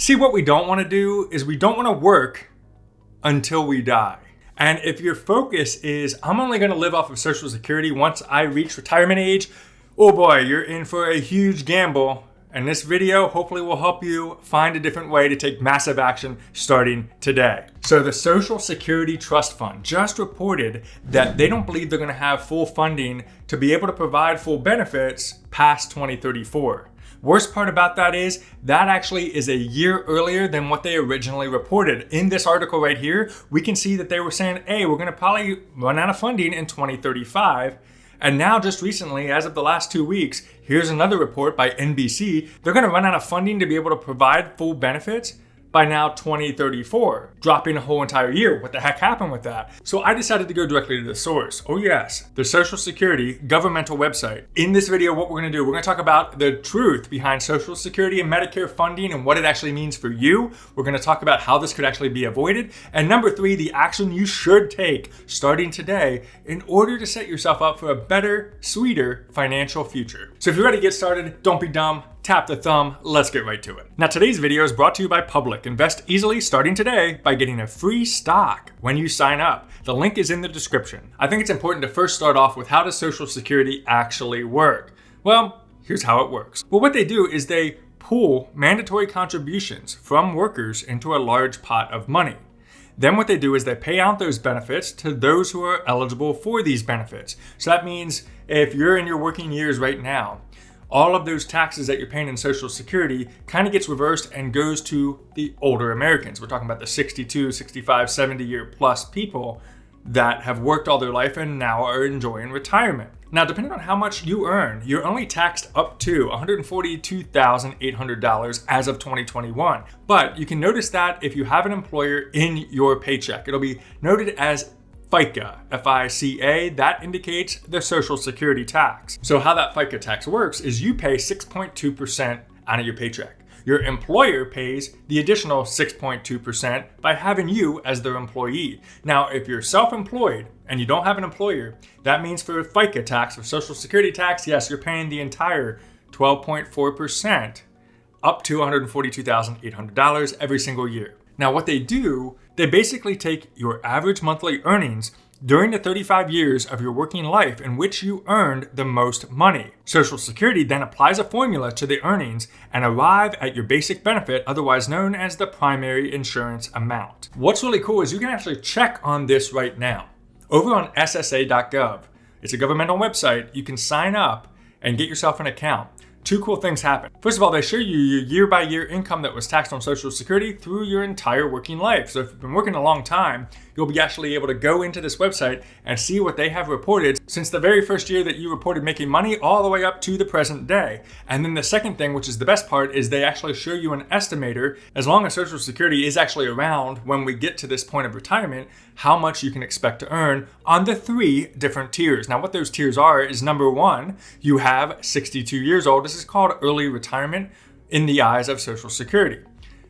See, what we don't want to do is we don't want to work until we die. And if your focus is, I'm only going to live off of Social Security once I reach retirement age, oh boy, you're in for a huge gamble. And this video hopefully will help you find a different way to take massive action starting today. So the Social Security Trust Fund just reported that they don't believe they're going to have full funding to be able to provide full benefits past 2034. Worst part about that is that actually is a year earlier than what they originally reported. In this article right here, we can see that they were saying, hey, we're going to probably run out of funding in 2035. And now just recently, as of the last 2 weeks, here's another report by NBC. They're going to run out of funding to be able to provide full benefits by now 2034, dropping a whole entire year. What the heck happened with that? So I decided to go directly to the source. Oh yes, the Social Security governmental website. In this video, what we're going to do, we're going to talk about the truth behind Social Security and Medicare funding and what it actually means for you. We're going to talk about how this could actually be avoided. And number 3, the action you should take starting today in order to set yourself up for a better, sweeter financial future. So if you're ready to get started, don't be dumb. Tap the thumb, let's get right to it. Now today's video is brought to you by Public. Invest easily starting today by getting a free stock when you sign up. The link is in the description. I think it's important to first start off with how does Social Security actually work? Well, here's how it works. Well, what they do is they pool mandatory contributions from workers into a large pot of money. Then what they do is they pay out those benefits to those who are eligible for these benefits. So that means if you're in your working years right now, all of those taxes that you're paying in Social Security kind of gets reversed and goes to the older Americans. We're talking about the 62, 65, 70 year plus people that have worked all their life and now are enjoying retirement. Now, depending on how much you earn, you're only taxed up to $142,800 as of 2021. But you can notice that if you have an employer in your paycheck, it'll be noted as FICA, F-I-C-A, that indicates the Social Security tax. So how that FICA tax works is you pay 6.2% out of your paycheck. Your employer pays the additional 6.2% by having you as their employee. Now, if you're self-employed and you don't have an employer, that means for FICA tax or Social Security tax, yes, you're paying the entire 12.4% up to $142,800 every single year. Now, what they do, they basically take your average monthly earnings during the 35 years of your working life in which you earned the most money. Social Security then applies a formula to the earnings and arrive at your basic benefit, otherwise known as the primary insurance amount. What's really cool is you can actually check on this right now. Over on SSA.gov, it's a governmental website, you can sign up and get yourself an account. 2 cool things happen. First of all, they show you your year-by-year income that was taxed on Social Security through your entire working life. So if you've been working a long time, you'll be actually able to go into this website and see what they have reported since the very first year that you reported making money all the way up to the present day. And then the second thing, which is the best part, is they actually show you an estimator, as long as Social Security is actually around when we get to this point of retirement, how much you can expect to earn on the 3 different tiers. Now what those tiers are is number 1, you have 62 years old. This is called early retirement in the eyes of Social Security.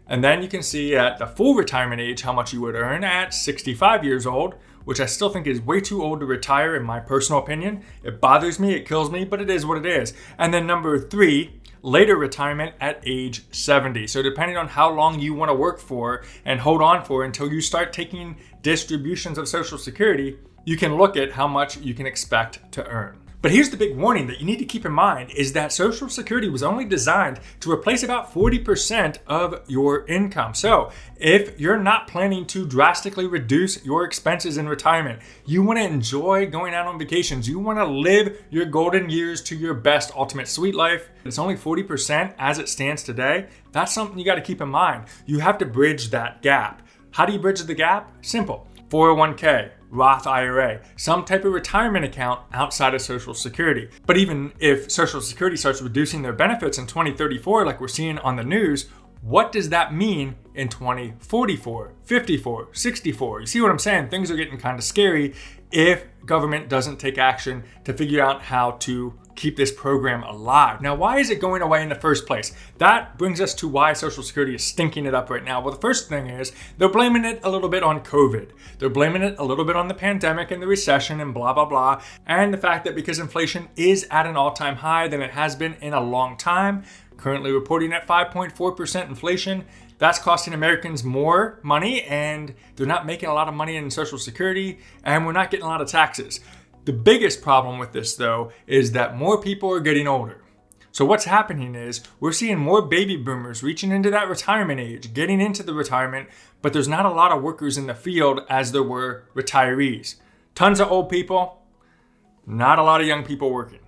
And then you can see at the full retirement age how much you would earn at 65 years old, which I still think is way too old to retire in my personal opinion. It bothers me, it kills me, but it is what it is. And then number 3, later retirement at age 70. So depending on how long you want to work for and hold on for until you start taking distributions of Social Security, you can look at how much you can expect to earn. But here's the big warning that you need to keep in mind is that Social Security was only designed to replace about 40% of your income. So if you're not planning to drastically reduce your expenses in retirement, you want to enjoy going out on vacations, you want to live your golden years to your best ultimate sweet life, it's only 40% as it stands today. That's something you got to keep in mind. You have to bridge that gap. How do you bridge the gap? Simple. 401k, Roth IRA, some type of retirement account outside of Social Security. But even if Social Security starts reducing their benefits in 2034, like we're seeing on the news, what does that mean in 2044, 54, 64? You see what I'm saying? Things are getting kind of scary if government doesn't take action to figure out how to keep this program alive. Now, why is it going away in the first place? That brings us to why Social Security is stinking it up right now. Well, the first thing is they're blaming it a little bit on COVID. They're blaming it a little bit on the pandemic and the recession and blah, blah, blah. And the fact that because inflation is at an all-time high than it has been in a long time, currently reporting at 5.4% inflation, That's costing Americans more money, and they're not making a lot of money in Social Security, and we're not getting a lot of taxes. The biggest problem with this, though, is that more people are getting older. So what's happening is we're seeing more baby boomers reaching into that retirement age, getting into the retirement, but there's not a lot of workers in the field as there were retirees. Tons of old people, not a lot of young people working.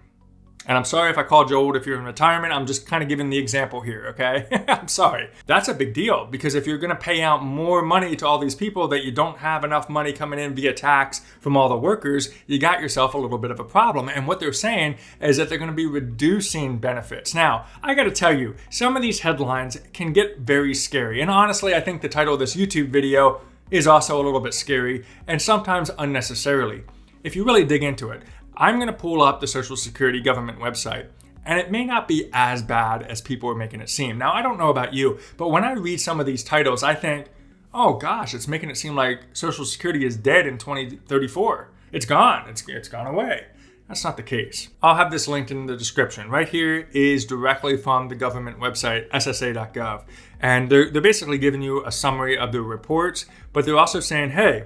And I'm sorry if I called you old if you're in retirement. I'm just kind of giving the example here, okay? I'm sorry. That's a big deal, because if you're going to pay out more money to all these people that you don't have enough money coming in via tax from all the workers, you got yourself a little bit of a problem. And what they're saying is that they're going to be reducing benefits. Now, I got to tell you, some of these headlines can get very scary. And honestly, I think the title of this YouTube video is also a little bit scary, and sometimes unnecessarily. If you really dig into it, I'm going to pull up the Social Security government website, and it may not be as bad as people are making it seem. Now, I don't know about you, but when I read some of these titles, I think, oh gosh, it's making it seem like Social Security is dead in 2034. It's gone. It's gone away. That's not the case. I'll have this linked in the description. Right here is directly from the government website, ssa.gov. And they're basically giving you a summary of the reports, but they're also saying, hey,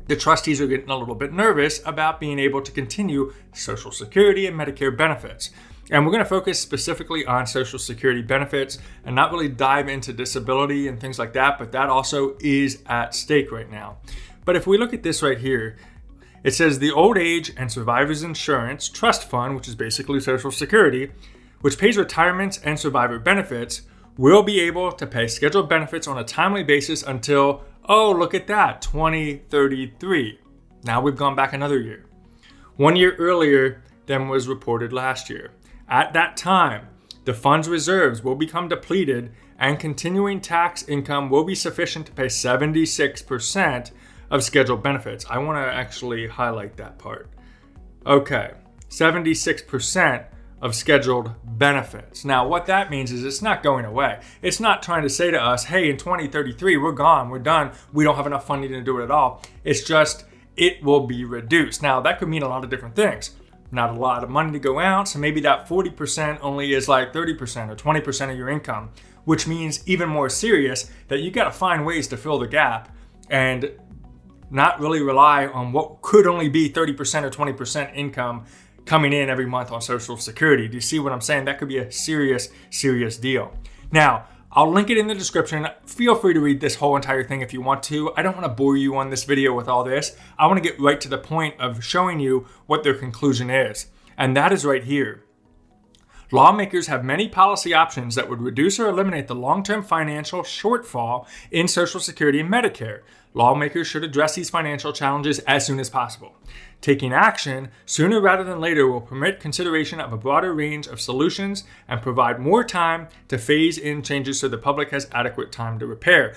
the trustees are getting a little bit nervous about being able to continue Social Security and Medicare benefits. And we're going to focus specifically on Social Security benefits and not really dive into disability and things like that, but that also is at stake right now. But if we look at this right here, it says the Old Age and Survivors Insurance Trust Fund, which is basically Social Security, which pays retirement and survivor benefits, will be able to pay scheduled benefits on a timely basis until, oh, look at that, 2033. Now we've gone back another year. 1 year earlier than was reported last year. At that time, the fund's reserves will become depleted and continuing tax income will be sufficient to pay 76% of scheduled benefits. I want to actually highlight that part. Okay, 76% of scheduled benefits. Now, what that means is it's not going away. It's not trying to say to us, hey, in 2033, we're gone, we're done, we don't have enough funding to do it at all. It's just, it will be reduced. Now, that could mean a lot of different things. Not a lot of money to go out, so maybe that 40% only is like 30% or 20% of your income, which means even more serious that you got to find ways to fill the gap and not really rely on what could only be 30% or 20% income coming in every month on Social Security. Do you see what I'm saying? That could be a serious, serious deal. Now, I'll link it in the description. Feel free to read this whole entire thing if you want to. I don't want to bore you on this video with all this. I want to get right to the point of showing you what their conclusion is. And that is right here. Lawmakers have many policy options that would reduce or eliminate the long-term financial shortfall in Social Security and Medicare. Lawmakers should address these financial challenges as soon as possible. Taking action sooner rather than later will permit consideration of a broader range of solutions and provide more time to phase in changes so the public has adequate time to prepare.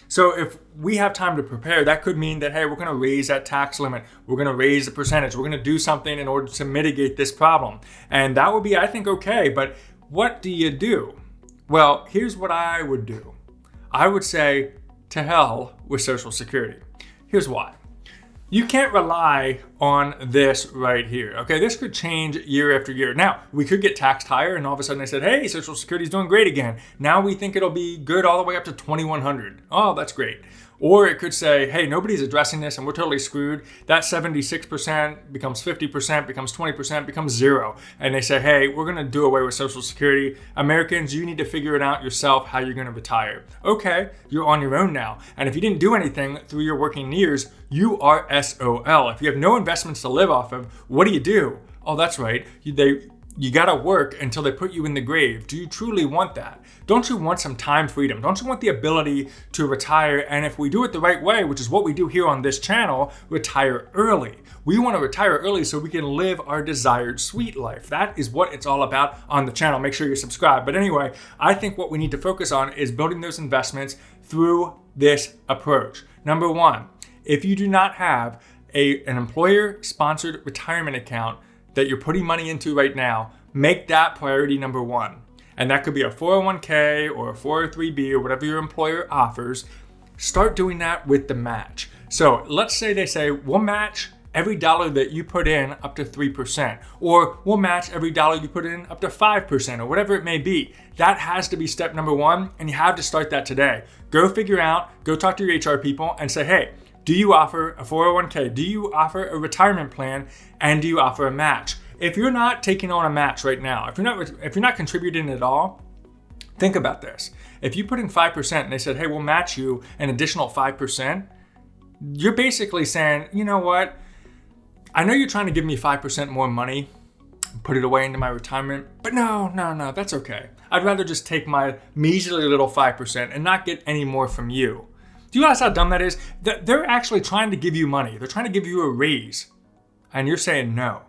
So if we have time to prepare, that could mean that, hey, we're going to raise that tax limit. We're going to raise the percentage. We're going to do something in order to mitigate this problem. And that would be, I think, okay. But what do you do? Well, here's what I would do. I would say, to hell with Social Security. Here's why. You can't rely on this right here. Okay, this could change year after year. Now, we could get taxed higher and all of a sudden they said, hey, Social Security's doing great again. Now we think it'll be good all the way up to $2,100. Oh, that's great. Or it could say, hey, nobody's addressing this and we're totally screwed. That 76% becomes 50%, becomes 20%, becomes zero. And they say, hey, we're going to do away with Social Security. Americans, you need to figure it out yourself how you're going to retire. Okay, you're on your own now. And if you didn't do anything through your working years, you are SOL. If you have no investments to live off of, what do? Oh, that's right. You gotta work until they put you in the grave. Do you truly want that? Don't you want some time freedom? Don't you want the ability to retire? And if we do it the right way, which is what we do here on this channel, retire early. We want to retire early so we can live our desired sweet life. That is what it's all about on the channel. Make sure you're subscribed. But anyway, I think what we need to focus on is building those investments through this approach. Number one, if you do not have an employer-sponsored retirement account that you're putting money into right now, make that priority number one. And that could be a 401k or a 403b or whatever your employer offers. Start doing that with the match. So let's say they say, we'll match every dollar that you put in up to 3%, or we'll match every dollar you put in up to 5%, or whatever it may be. That has to be step number one, and you have to start that today. Go figure out, go talk to your HR people and say, hey, do you offer a 401k? Do you offer a retirement plan? And do you offer a match? If you're not taking on a match right now, if you're not contributing at all, think about this. If you put in 5% and they said, hey, we'll match you an additional 5%, you're basically saying, you know what? I know you're trying to give me 5% more money, put it away into my retirement, but no, that's okay. I'd rather just take my measly little 5% and not get any more from you. Do you realize how dumb that is? They're actually trying to give you money. They're trying to give you a raise, and you're saying no.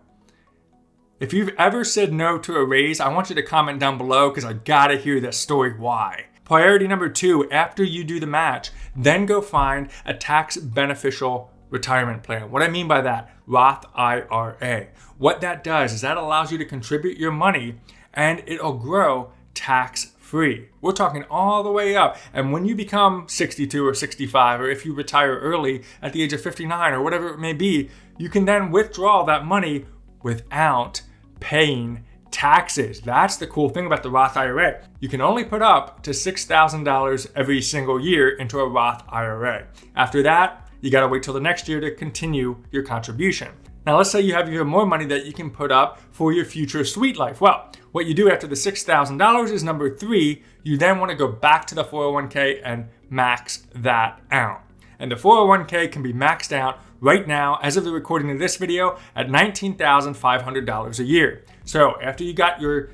If you've ever said no to a raise, I want you to comment down below because I gotta hear that story why. Priority number 2, after you do the match, then go find a tax beneficial retirement plan. What I mean by that, Roth IRA. What that does is that allows you to contribute your money and it'll grow tax free. We're talking all the way up. And when you become 62 or 65, or if you retire early at the age of 59 or whatever it may be, you can then withdraw that money without paying taxes. That's the cool thing about the Roth IRA. You can only put up to $6,000 every single year into a Roth IRA. After that, you gotta wait till the next year to continue your contribution. Now, let's say you have even more money that you can put up for your future sweet life. Well, what you do after the $6,000 is number 3, you then want to go back to the 401k and max that out. And the 401k can be maxed out right now, as of the recording of this video, at $19,500 a year. So after you got your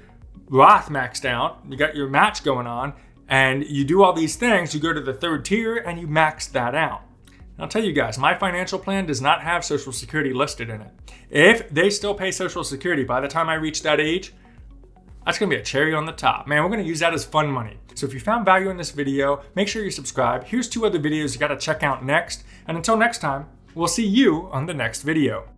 Roth maxed out, you got your match going on, and you do all these things, you go to the 3rd tier and you max that out. I'll tell you guys, my financial plan does not have Social Security listed in it. If they still pay Social Security by the time I reach that age, that's gonna be a cherry on the top. Man, we're gonna use that as fun money. So if you found value in this video, make sure you subscribe. Here's 2 other videos you gotta check out next. And until next time, we'll see you on the next video.